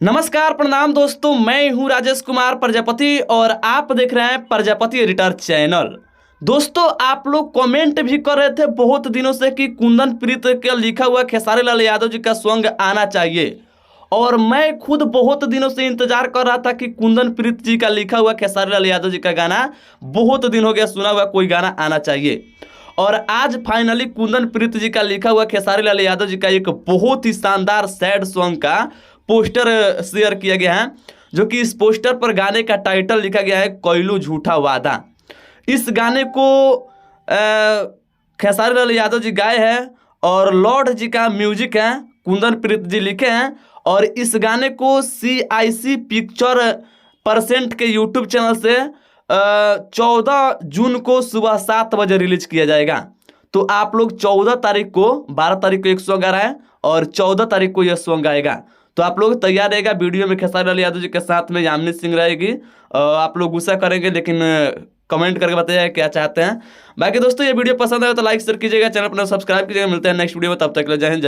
नमस्कार प्रणाम दोस्तों, मैं हूं राजेश कुमार प्रजापति और आप देख रहे हैं प्रजापति एडिटर चैनल। दोस्तों, आप लोग कमेंट भी कर रहे थे बहुत दिनों से कि कुंदन प्रीत का लिखा हुआ खेसारी लाल यादव जी का सॉन्ग आना चाहिए और मैं खुद बहुत दिनों से इंतजार कर रहा था कि कुंदन प्रीत जी का लिखा हुआ खेसारी लाल यादव जी का गाना बहुत दिन हो गया सुना हुआ कोई गाना आना चाहिए। और आज फाइनली कुंदन प्रीत जी का लिखा हुआ खेसारी लाल यादव जी का एक बहुत ही शानदार सैड सॉन्ग का पोस्टर शेयर किया गया है, जो कि इस पोस्टर पर गाने का टाइटल लिखा गया है कोयलू झूठा वादा। इस गाने को खेसारी लाल यादव जी गाए हैं और लॉर्ड जी का म्यूजिक है, कुंदन प्रीत जी लिखे हैं। और इस गाने को CIC पिक्चर परसेंट के यूट्यूब चैनल से 14 जून को सुबह 7 बजे रिलीज किया जाएगा। तो आप लोग 14 तारीख को, 12 तारीख को एक सॉन्ग आ रहा है और 14 तारीख को यह सॉन्ग आएगा। तो आप लोग तैयार रहेगा। वीडियो में खेसारी लाल यादव जी के साथ में यामिनी सिंह रहेगी। आप लोग गुस्सा करेंगे लेकिन कमेंट करके बताइए क्या चाहते हैं। बाकी दोस्तों, ये वीडियो पसंद आए तो लाइक शेयर कीजिएगा, चैनल पर सब्सक्राइब कीजिएगा। मिलते हैं नेक्स्ट वीडियो में, तब तक के लिए जय हिंद।